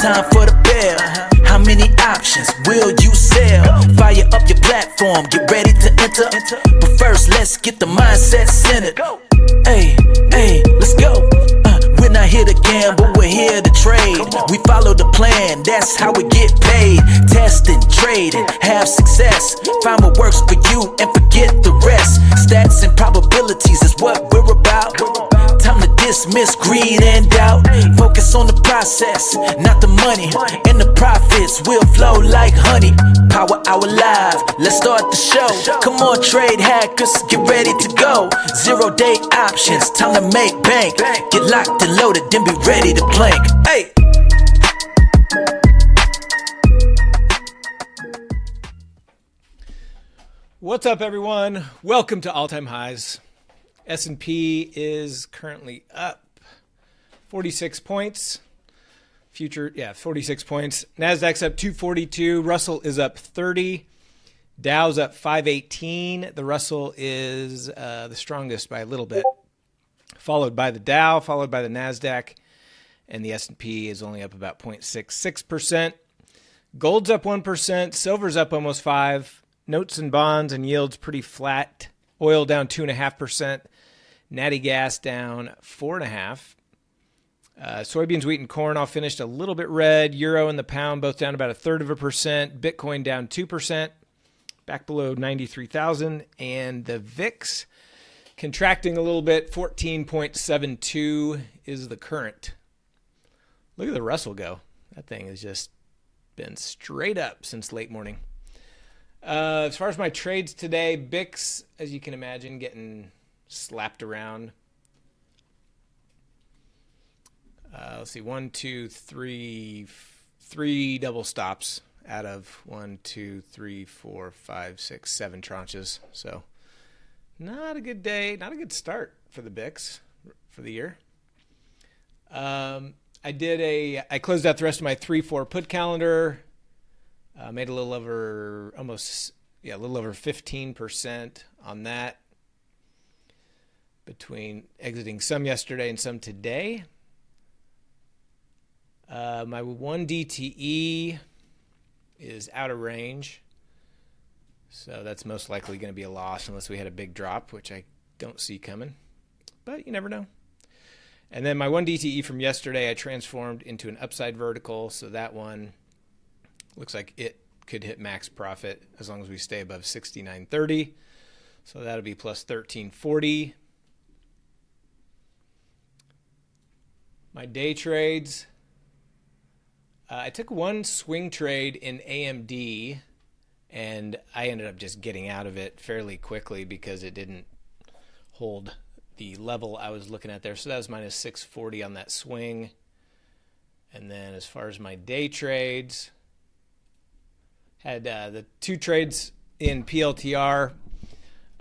time for the bell. How many options will you sell? Fire up your platform, get ready to enter. But first, let's get the mindset centered. Hey, hey, let's go. We're not here to gamble, we're here to trade. We follow the plan, that's how we get paid. Testing, trading, have success. Find what works for you and forget the rest. Stats and probabilities is what we're about. Time to dismiss greed and doubt. Focus on the process, not the money. And the profits will flow like honey. Power Hour Live, let's start the show. Come on, trade hackers, get ready to go. 0-day options, time to make bank. Get locked and loaded, then be ready to plank. Hey! What's up, everyone? Welcome to All Time Highs. S&P is currently up 46 points. 46 points. Nasdaq's up 242. Russell is up 30. Dow's up 518. The Russell is the strongest by a little bit, followed by the Dow, followed by the Nasdaq, and the S&P is only up about 0.66%. Gold's up 1%. Silver's up almost 5%. Notes and bonds and yields pretty flat. Oil down 2.5%. Natty gas down 4.5%. Soybeans, wheat, and corn all finished a little bit red. Euro and the pound both down about 1/3%. Bitcoin down 2%, back below 93,000. And the VIX contracting a little bit. 14.72 is the current. Look at the Russell go. That thing has just been straight up since late morning. As far as my trades today, BIX, as you can imagine, getting slapped around. Let's see, 1, 2, 3, 3 double stops out of 1, 2, 3, 4, 5, 6, 7 tranches. So not a good day, not a good start for the BIX for the year. I closed out the rest of my 3-4 put calendar. Made a little over 15% on that between exiting some yesterday and some today. My 1 DTE is out of range, so that's most likely going to be a loss unless we had a big drop, which I don't see coming, but you never know. And then my 1 DTE from yesterday I transformed into an upside vertical, so that one looks like it could hit max profit as long as we stay above 69.30. So that'll be plus 1340. My day trades. I took one swing trade in AMD, and I ended up just getting out of it fairly quickly because it didn't hold the level I was looking at there. So that was minus 640 on that swing. And then as far as my day trades, had the 2 trades in PLTR.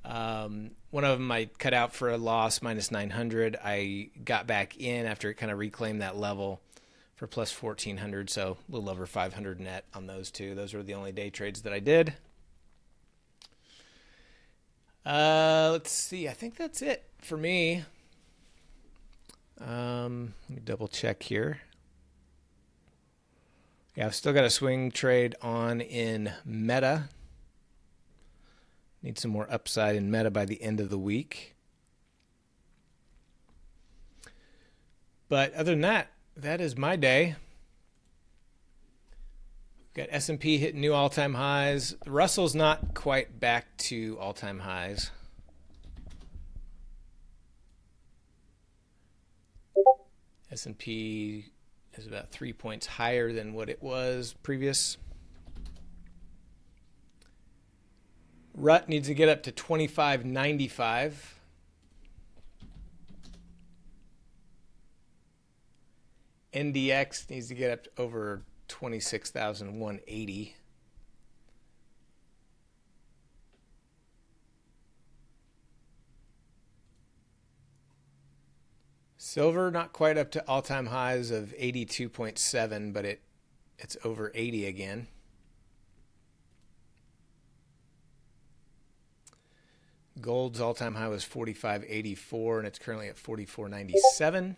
One of them I cut out for a loss, minus 900. I got back in after it kind of reclaimed that level for plus 1,400, so a little over 500 net on those 2. Those were the only day trades that I did. Let's see. I think that's it for me. Let me double check here. Yeah, I've still got a swing trade on in Meta. Need some more upside in Meta by the end of the week. But other than that, that is my day. We've got S&P hitting new all-time highs. Russell's not quite back to all-time highs. S&P is about 3 points higher than what it was previous. RUT needs to get up to 25.95. NDX needs to get up to over 26,180. Silver not quite up to all-time highs of 82.7, but it's over 80 again. Gold's all-time high was 45.84, and it's currently at 44.97.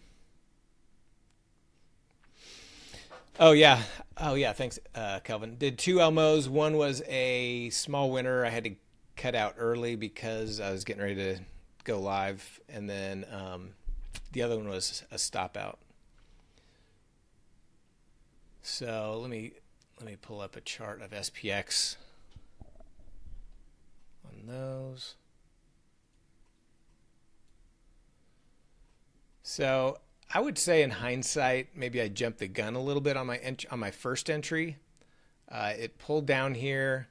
Oh yeah. Oh yeah. Thanks, Kelvin. Did two Elmos. One was a small winner. I had to cut out early because I was getting ready to go live, and then the other one was a stop out. So let me pull up a chart of SPX on those. So I would say in hindsight, maybe I jumped the gun a little bit on my first entry. It pulled down here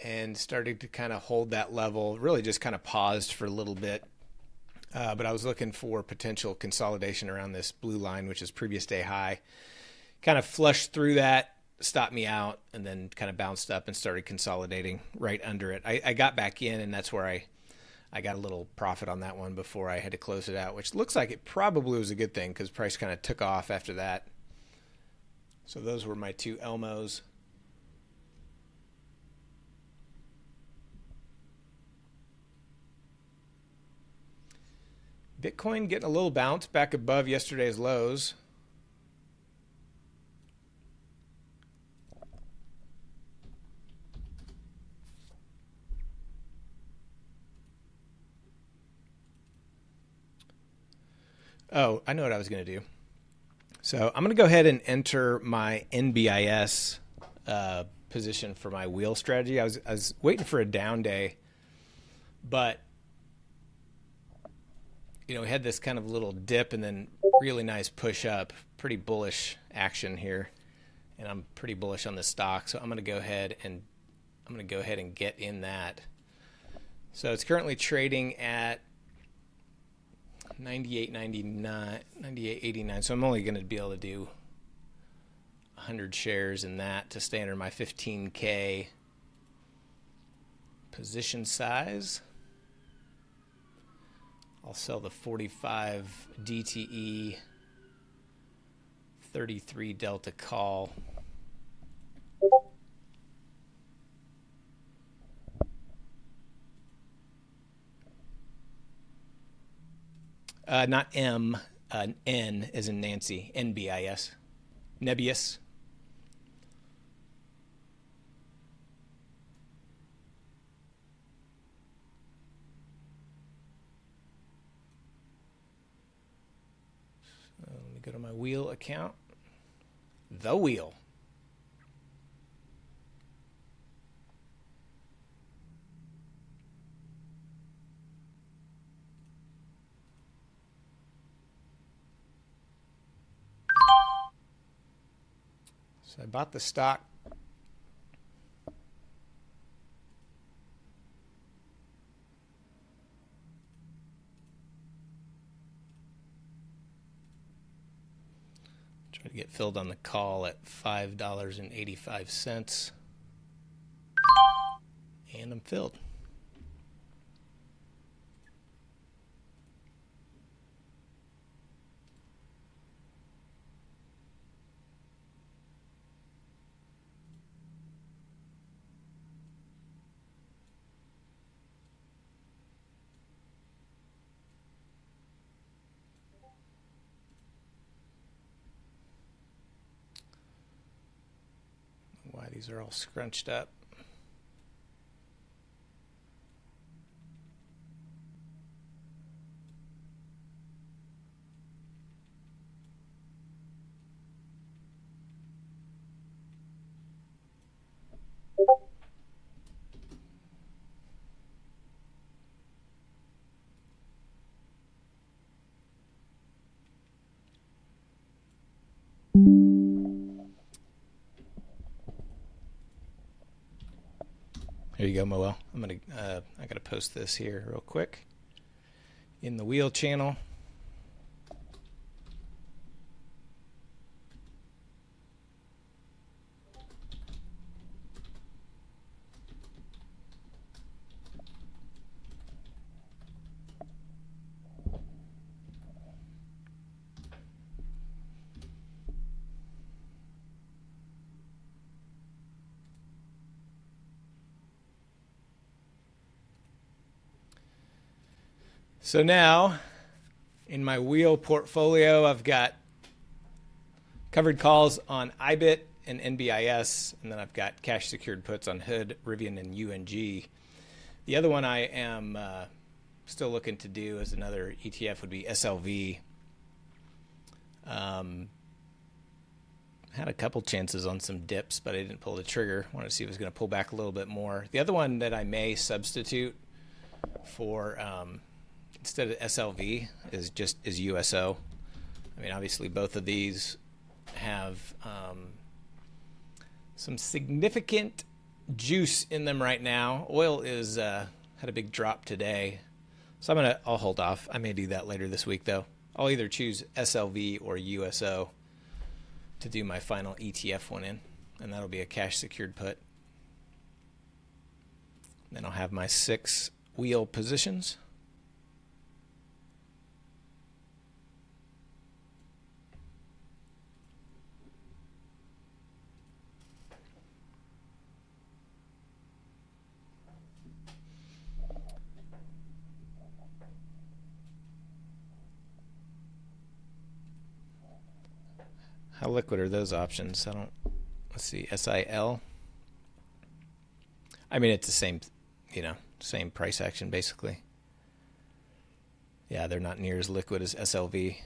and started to kind of hold that level. Really, just kind of paused for a little bit. But I was looking for potential consolidation around this blue line, which is previous day high. Kind of flushed through that, stopped me out, and then kind of bounced up and started consolidating right under it. I got back in, and that's where I got a little profit on that one before I had to close it out, which looks like it probably was a good thing because price kind of took off after that. So those were my two Elmos. Bitcoin getting a little bounce back above yesterday's lows. Oh, I know what I was going to do. So I'm going to go ahead and enter my NBIS position for my wheel strategy. I was waiting for a down day, but you know, we had this kind of little dip and then really nice push up, pretty bullish action here. And I'm pretty bullish on the stock. So I'm going to go ahead and get in that. So it's currently trading at 98.99, 98.89. So I'm only going to be able to do 100 shares in that to stay under my 15K position size. I'll sell the 45 DTE 33 Delta call. Not M, N as in Nancy, NBIS. Nebius. So let me go to my wheel account. The wheel. So I bought the stock. Try to get filled on the call at $5.85. And I'm filled. Why these are all scrunched up. There you go, Moel. I gotta post this here real quick in the wheel channel. So now in my wheel portfolio, I've got Covered calls on IBIT and NBIS, and then I've got cash secured puts on Hood, Rivian, and UNG. The other one I am still looking to do as another ETF would be SLV. Had a couple chances on some dips, but I didn't pull the trigger. Wanted to see if it was going to pull back a little bit more. The other one that I may substitute for instead of SLV is USO. I mean, obviously both of these have some significant juice in them right now. Oil is had a big drop today, so I'll hold off. I may do that later this week though. I'll either choose SLV or USO to do my final ETF one in, and that'll be a cash secured put. Then I'll have my 6 wheel positions. How liquid are those options? Let's see, SIL. I mean, it's the same, same price action basically. Yeah, they're not near as liquid as SLV.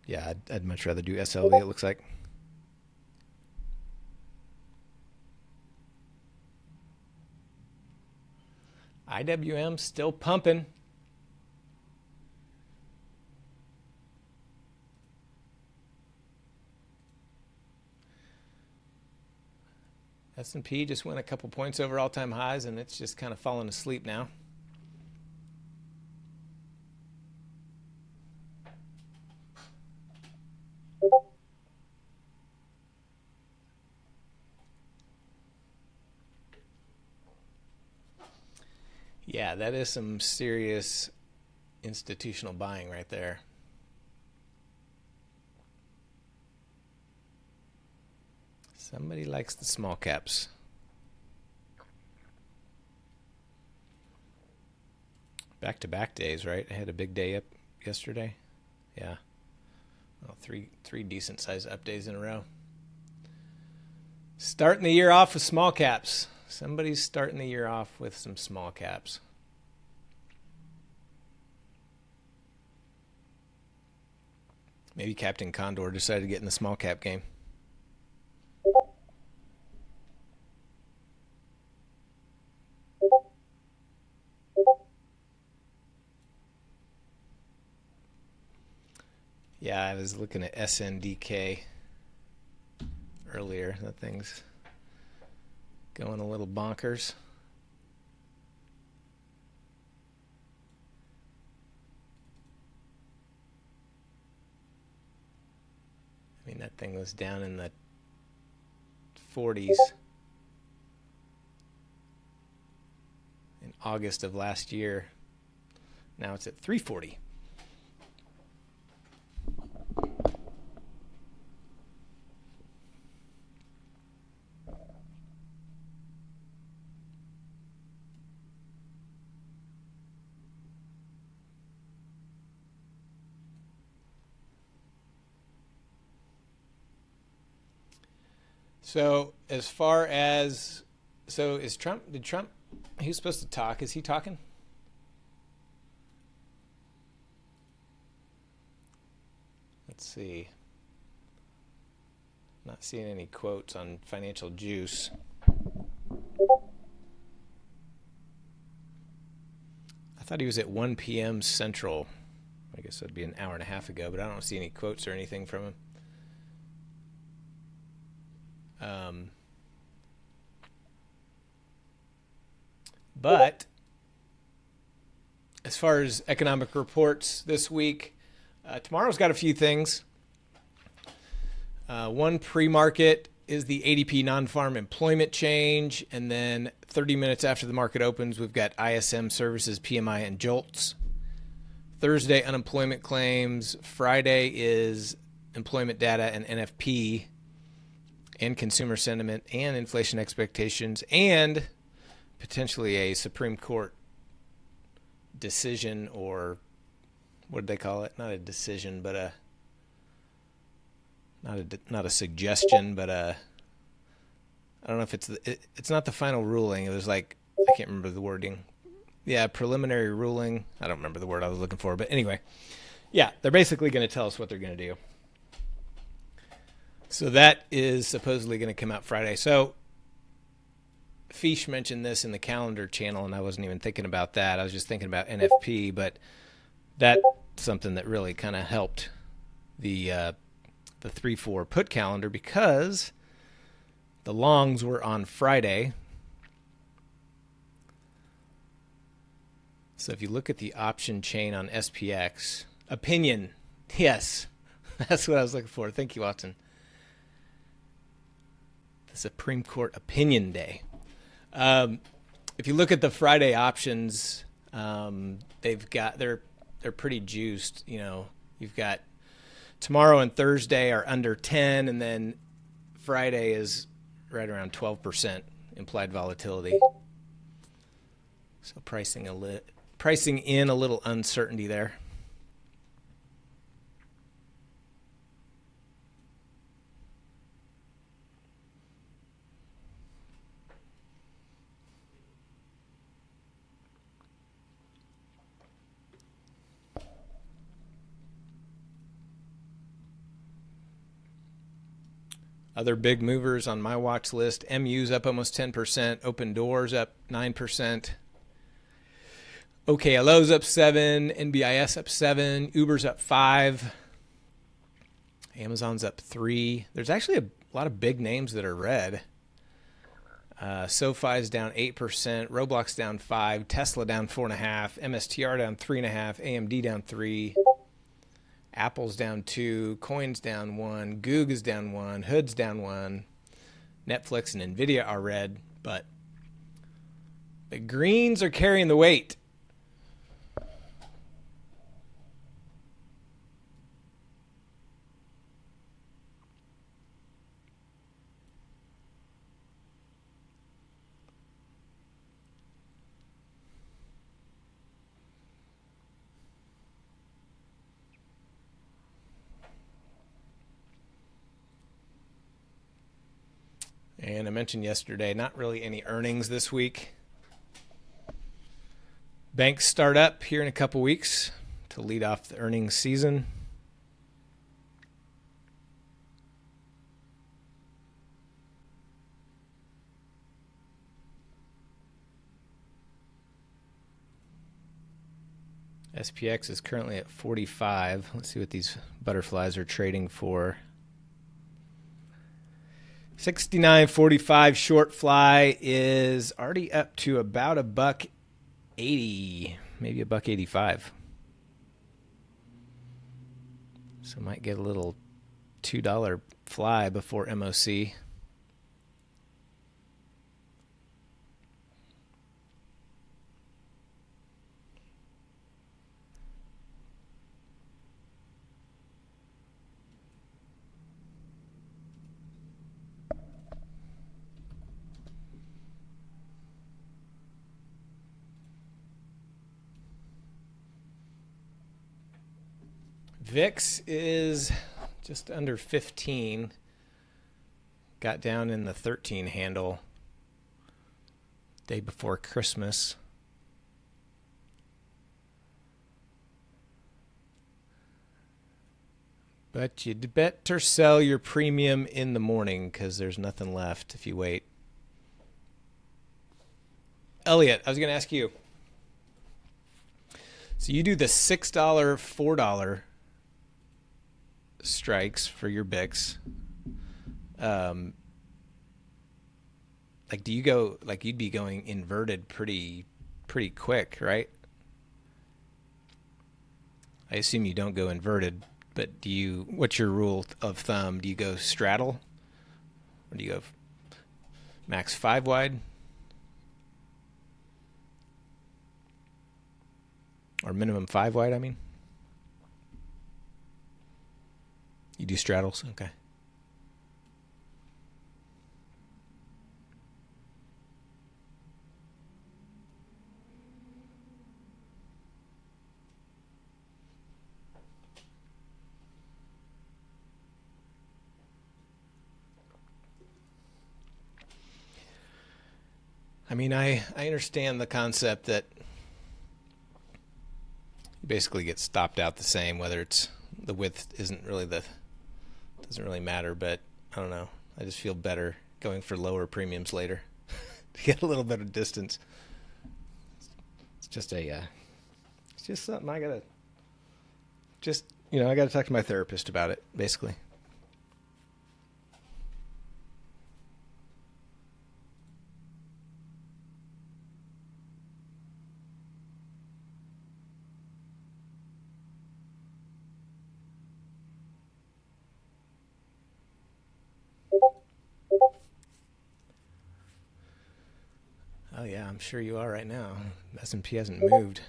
Yeah, I'd much rather do SLV, it looks like. IWM still pumping. S&P just went a couple points over all-time highs, and it's just kind of fallen asleep now. Yeah, that is some serious institutional buying right there. Somebody likes the small caps. Back-to-back days, right? I had a big day up yesterday. Yeah. Well, three decent-sized up days in a row. Starting the year off with small caps. Somebody's starting the year off with some small caps. Maybe Captain Condor decided to get in the small cap game. Yeah, I was looking at SNDK earlier. That thing's going a little bonkers. I mean, that thing was down in the 40s in August of last year. Now it's at 340. So as far as, did Trump, he was supposed to talk. Is he talking? Let's see. Not seeing any quotes on Financial Juice. I thought he was at 1 p.m. Central. I guess that'd be an hour and a half ago, but I don't see any quotes or anything from him. But as far as economic reports this week, tomorrow's got a few things. One pre-market is the ADP non-farm employment change, and then 30 minutes after the market opens, we've got ISM services, PMI, and JOLTS. Thursday, unemployment claims. Friday is employment data and NFP, and consumer sentiment, and inflation expectations, and potentially a Supreme Court decision, or what did they call it? Not a decision, but not a suggestion, but I don't know if it's not the final ruling. It was like, I can't remember the wording. Yeah, preliminary ruling. I don't remember the word I was looking for, but anyway, yeah, they're basically going to tell us what they're going to do. So that is supposedly going to come out Friday. So Fish mentioned this in the calendar channel, and I wasn't even thinking about that. I was just thinking about NFP, but that's something that really kind of helped the 3-4 put calendar, because the longs were on Friday. So if you look at the option chain on SPX, opinion, yes, that's what I was looking for. Thank you, Watson. The Supreme Court Opinion Day. If you look at the Friday options, they're pretty juiced. You know, you've got tomorrow and Thursday are under 10, and then Friday is right around 12% implied volatility. So pricing in a little uncertainty there. Other big movers on my watch list: MU's up almost 10%, Open Doors up 9%, OKLO's up 7%, NBIS up 7%, Uber's up 5%, Amazon's up 3%. There's actually a lot of big names that are red. SoFi's down 8%, Roblox down 5%, Tesla down 4.5%, MSTR down 3.5%, AMD down 3%. Apple's down 2%, Coin's down 1%, Goog is down 1%, Hood's down 1%, Netflix and Nvidia are red, but the greens are carrying the weight. And I mentioned yesterday, not really any earnings this week. Banks start up here in a couple weeks to lead off the earnings season. SPX is currently at 45. Let's see what these butterflies are trading for. 69.45 short fly is already up to about $1.80, maybe $1.85. So might get a little $2 fly before MOC. VIX is just under 15. Got down in the 13 handle day before Christmas. But you'd better sell your premium in the morning, because there's nothing left if you wait. Elliot, I was going to ask you. So you do the $6, $4 strikes for your BICs. Like, do you go, like, you'd be going inverted pretty quick, right? I assume you don't go inverted, but what's your rule of thumb? Do you go straddle, or do you go max 5 wide? Or minimum 5 wide, I mean? You do straddles? Okay. I mean, I understand the concept that you basically get stopped out the same, whether it's the width doesn't really matter, but I don't know. I just feel better going for lower premiums later to get a little bit of distance. It's just something I gotta talk to my therapist about it, basically. Oh yeah, I'm sure you are right now. S&P hasn't moved.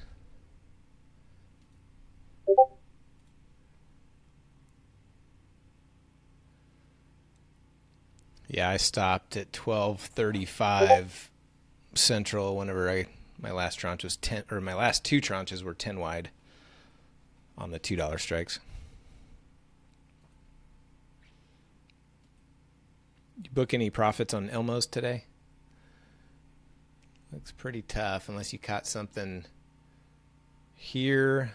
Yeah, I stopped at 12:35 Central whenever my last tranche was 10, or my last two tranches were 10 wide on the $2 strikes. You book any profits on Elmos today? Looks pretty tough unless you caught something here,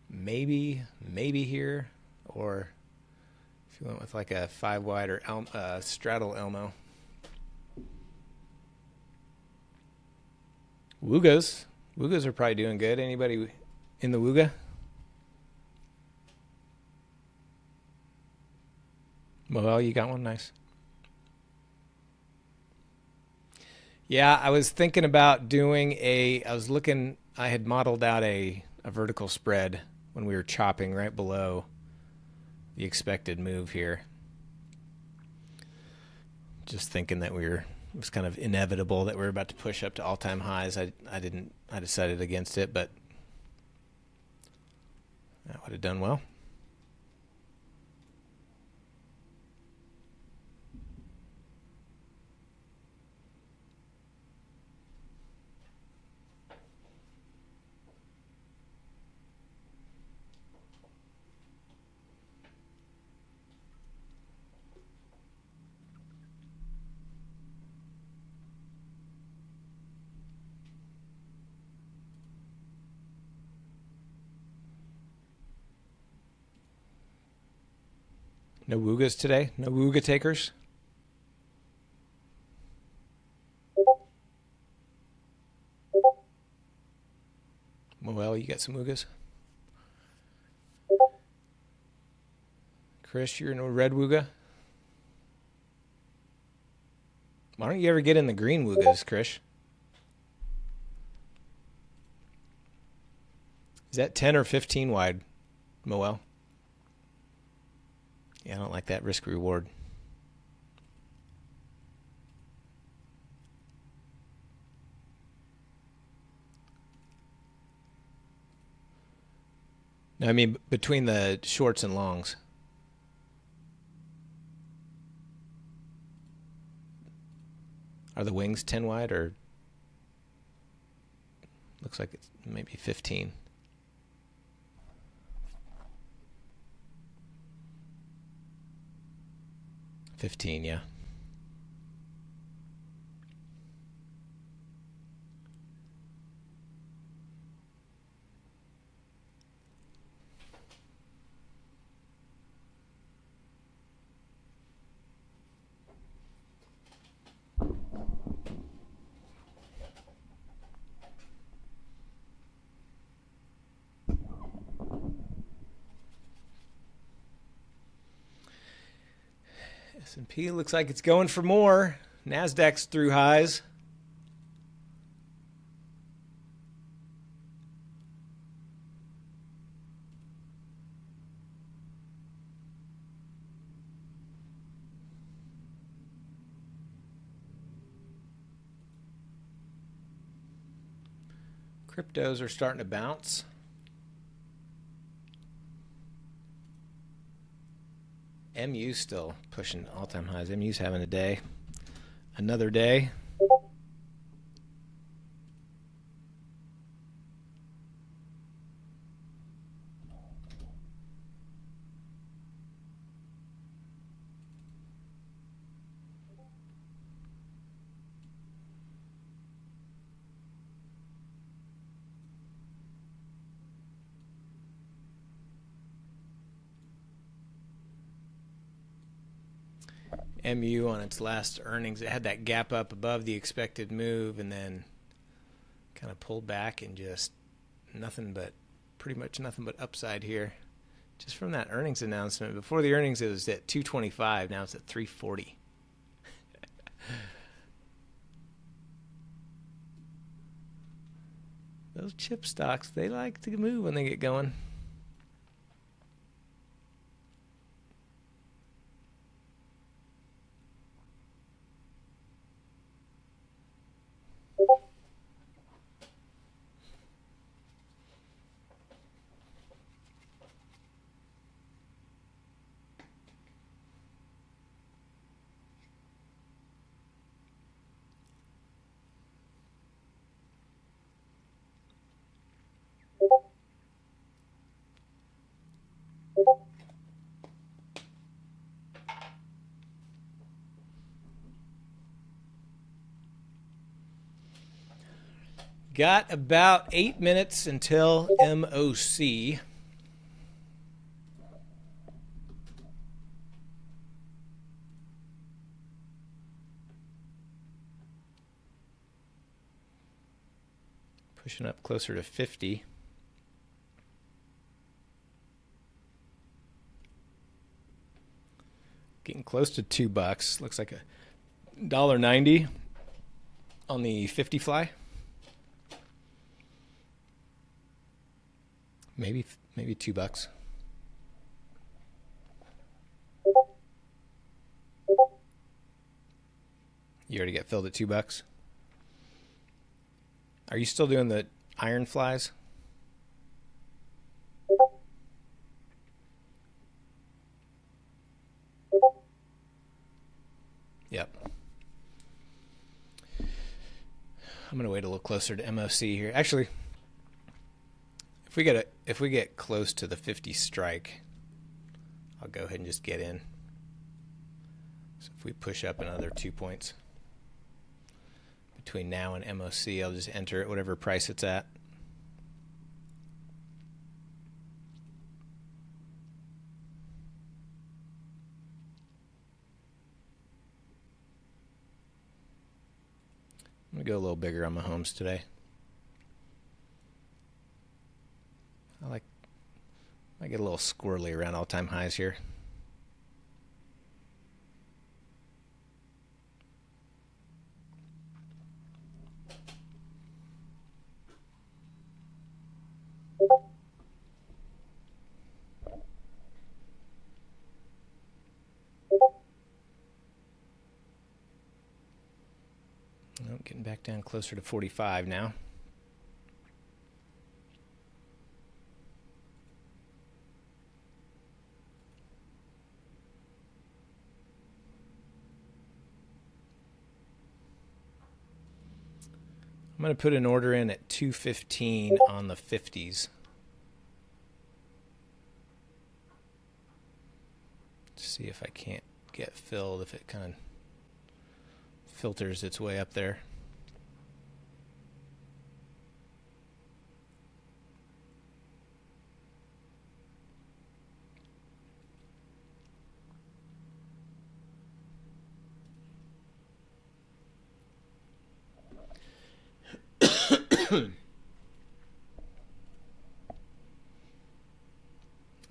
maybe here, or if you went with like a 5 wide or straddle Elmo. Woogas are probably doing good. Anybody in the Wooga? Well, you got one. Nice. Yeah, I was thinking about doing I had modeled out a vertical spread when we were chopping right below the expected move here. Just thinking that it was kind of inevitable that we were about to push up to all-time highs. I decided against it, but that would have done well. No Woogas today? No Wooga takers? Well, you got some Woogas? Chris, you're in a red Wooga? Why don't you ever get in the green Woogas, Chris? Is that 10 or 15 wide, Moel? Yeah, I don't like that risk reward. No, I mean between the shorts and longs. Are the wings 10 wide or looks like it's maybe 15? 15, yeah. S&P looks like it's going for more. NASDAQ's through highs. Cryptos are starting to bounce. MU's still pushing all-time highs. MU's having a day. Another day. MU on its last earnings. It had that gap up above the expected move and then kind of pulled back and just pretty much nothing but upside here. Just from that earnings announcement. Before the earnings, it was at 225. Now it's at 340. Those chip stocks, they like to move when they get going. Got about 8 minutes until MOC. Pushing up closer to 50. Getting close to $2. Looks like a $1.90 on the 50 fly. Maybe $2. You already got filled at $2. Are you still doing the iron flies? Yep. I'm gonna wait a little closer to MOC here. Actually, if we get close to the 50 strike, I'll go ahead and just get in. So if we push up another 2 points between now and MOC, I'll just enter at whatever price it's at. I'm going to go a little bigger on my homes today. I get a little squirrely around all-time highs here. Oh, getting back down closer to 45 now. I'm going to put an order in at 215 on the 50s. See if I can't get filled, if it kind of filters its way up there.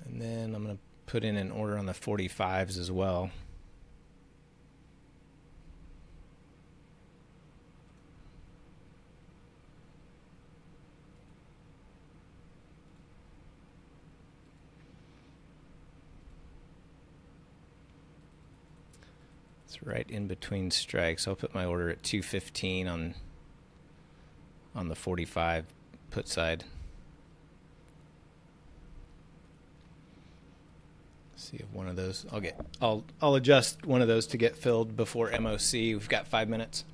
And then I'm going to put in an order on the 45s as well. It's right in between strikes. I'll put my order at 215 on the 45 put side. See if one of those I'll adjust one of those to get filled before MOC. We've got 5 minutes.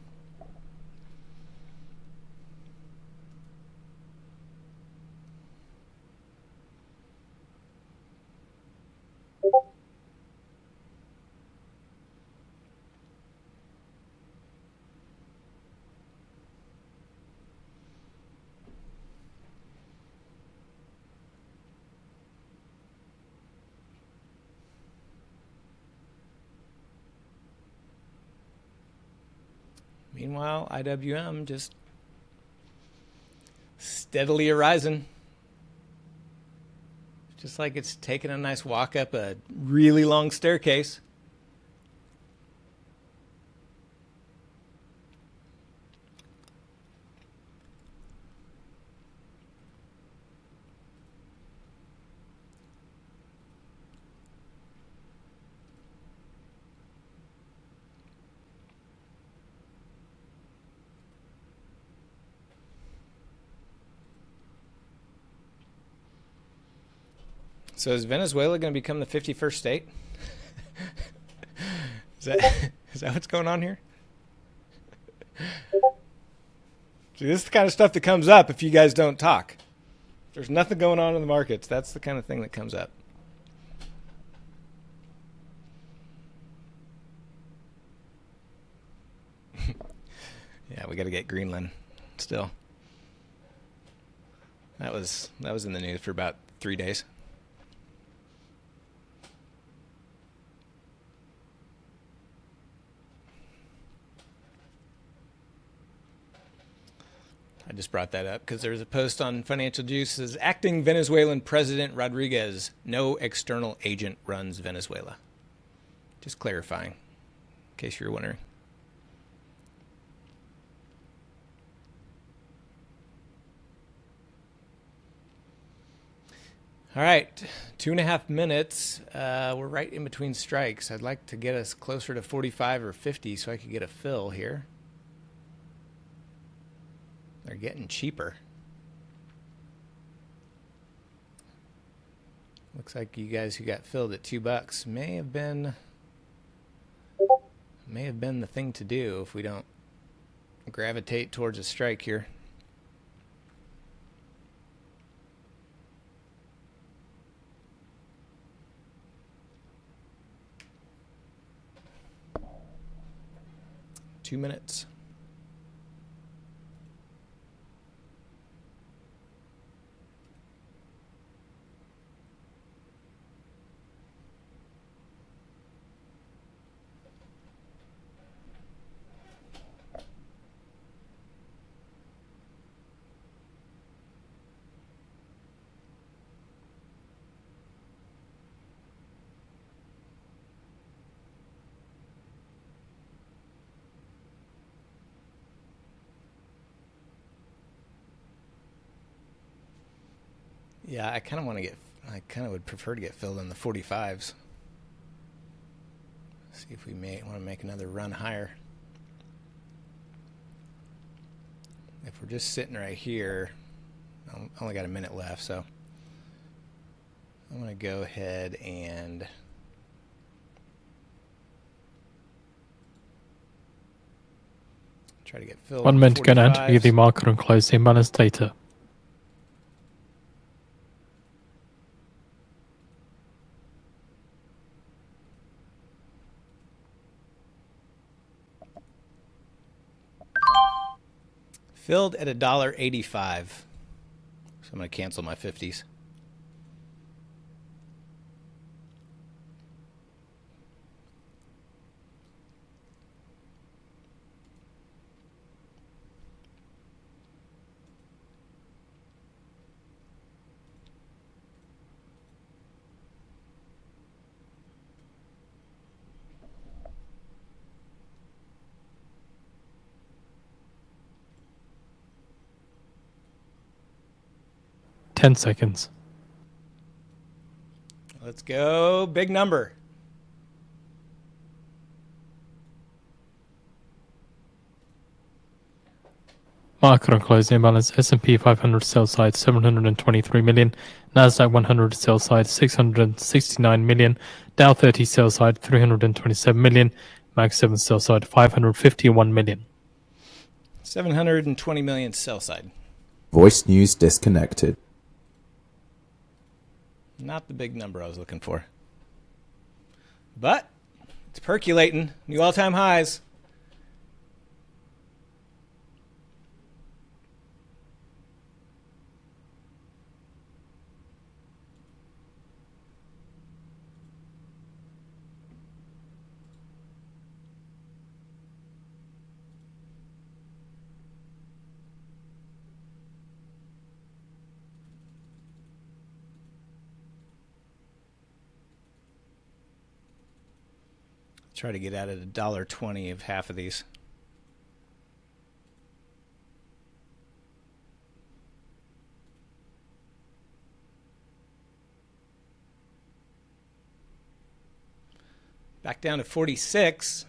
Meanwhile, IWM just steadily arising. Just like it's taking a nice walk up a really long staircase. So is Venezuela going to become the 51st state? Is that what's going on here? See, this is the kind of stuff that comes up if you guys don't talk. If there's nothing going on in the markets, that's the kind of thing that comes up. Yeah, we got to get Greenland still. That was in the news for about 3 days. I just brought that up because there was a post on Financial Juice that says, acting Venezuelan President Rodriguez, no external agent runs Venezuela. Just clarifying, in case you're wondering. All right, 2.5 minutes. We're right in between strikes. I'd like to get us closer to 45 or 50 so I could get a fill here. They're getting cheaper. Looks like you guys who got filled at $2 may have been the thing to do if we don't gravitate towards a strike here. Two minutes. Yeah, I kind of would prefer to get filled in the 45s. See if we may want to make another run higher. If we're just sitting right here, I only got a minute left, so I'm going to go ahead and try to get filled. 1 minute to go and enter the market on close imbalance data. Filled at $1.85. So I'm going to cancel my 50s. Ten seconds. Let's go. Big number. Market on close imbalance. S&P 500 sell side 723 million. Nasdaq 100 sell side 669 million. Dow 30 sell side 327 million. Mag 7 sell side 551 million. 720 million sell side. Voice news disconnected. Not the big number I was looking for. But it's percolating. New all-time highs. Try to get out at $1.20 of half of these. Back down to 46.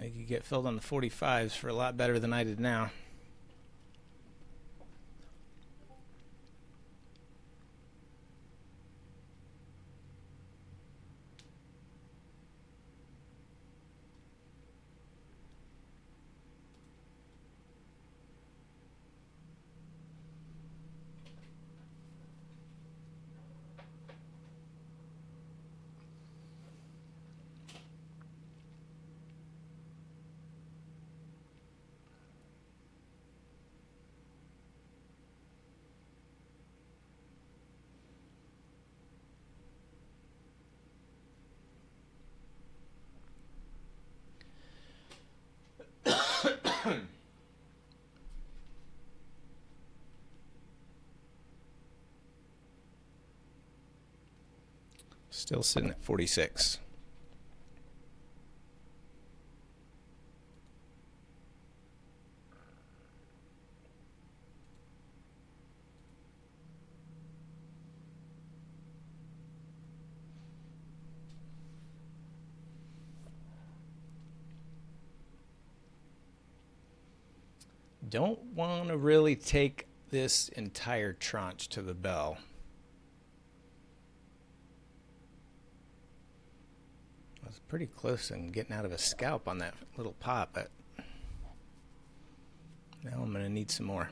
You could get filled on the 45s for a lot better than I did now. Still sitting at 46. Don't want to really take this entire tranche to the bell. I was pretty close in getting out of a scalp on that little pop, but now I'm going to need some more.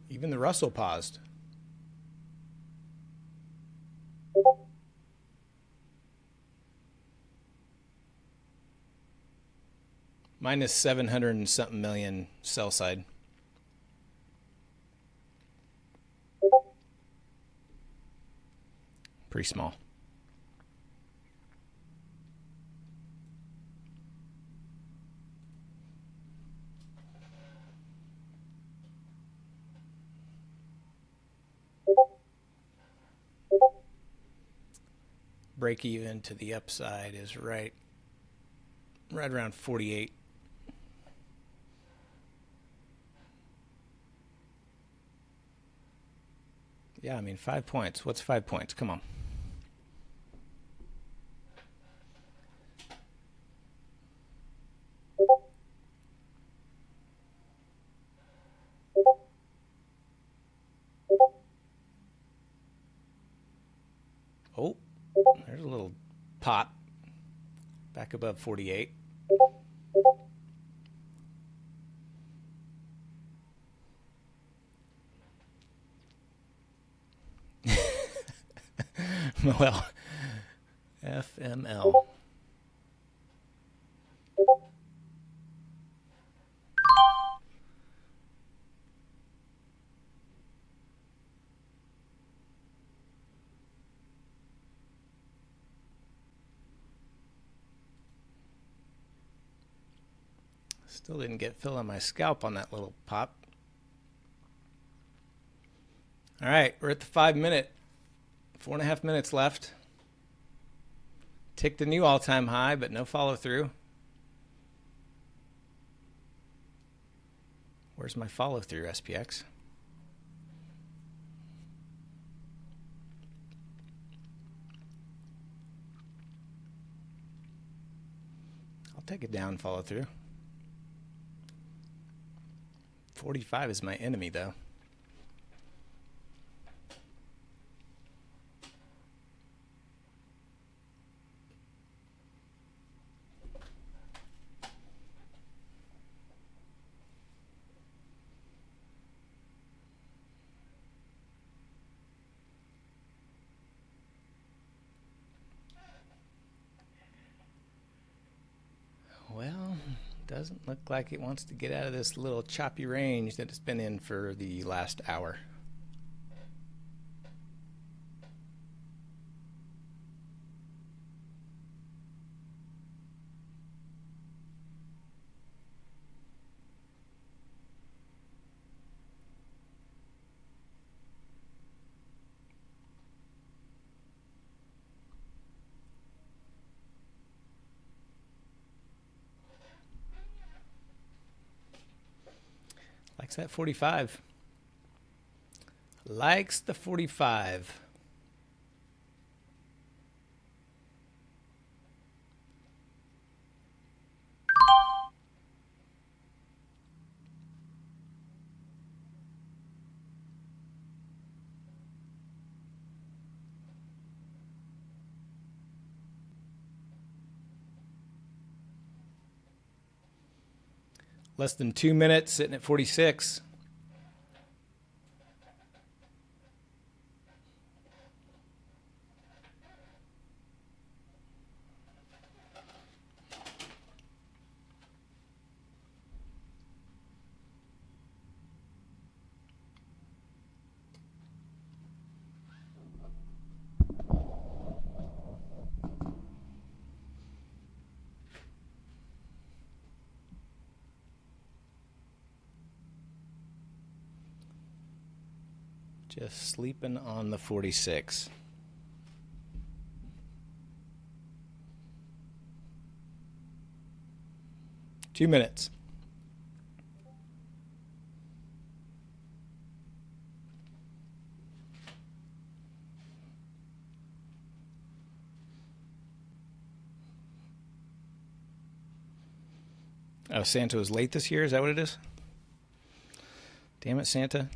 Even the Russell paused. Minus 700 and something million sell side. Pretty small. Break even to the upside is right around 48. Yeah, I mean 5 points. What's 5 points? Come on. Oh, there's a little pop back above 48. Well, FML. Still didn't get fill on my scalp on that little pop. All right, we're at the 5 minute. 4.5 minutes left. Ticked a new all-time high, but no follow-through. Where's my follow-through, SPX? I'll take it down, follow-through. 45 is my enemy, though. Doesn't look like it wants to get out of this little choppy range that it's been in for the last hour. Likes that 45. Likes the 45. Less than 2 minutes, sitting at 46. Just sleeping on the 46. Two minutes. Oh, Santa was late this year? Is that what it is? Damn it, Santa.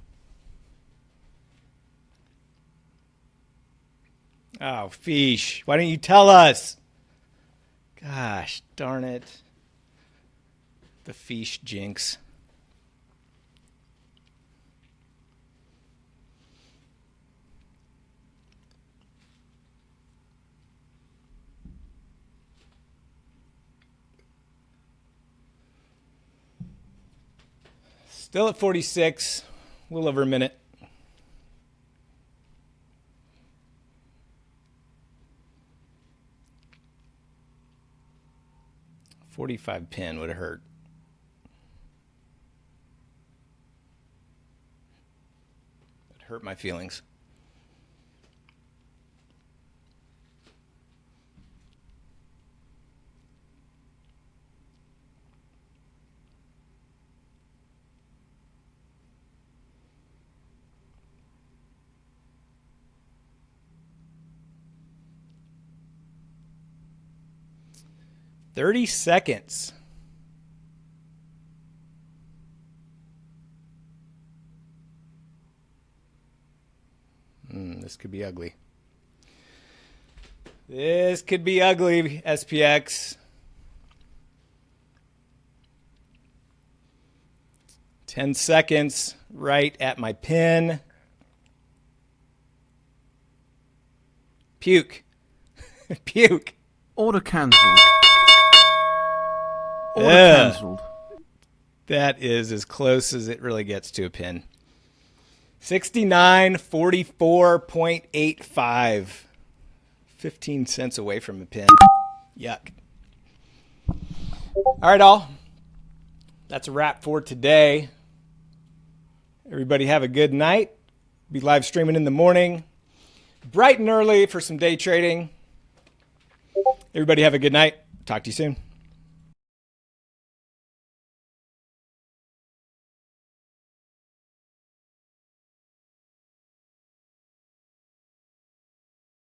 Oh, fish. Why didn't you tell us? Gosh, darn it. The fish jinx. Still at 46, a little over a minute. $45 pin would have hurt. It hurt my feelings. $30 seconds. This could be ugly. This could be ugly, SPX. 10 seconds right at my pin. Puke. Puke. Order cancelled. Order cancelled. That is as close as it really gets to a pin. 69.44.85. 15 cents away from a pin. Yuck. All right, all. That's a wrap for today. Everybody have a good night. Be live streaming in the morning. Bright and early for some day trading. Everybody have a good night. Talk to you soon.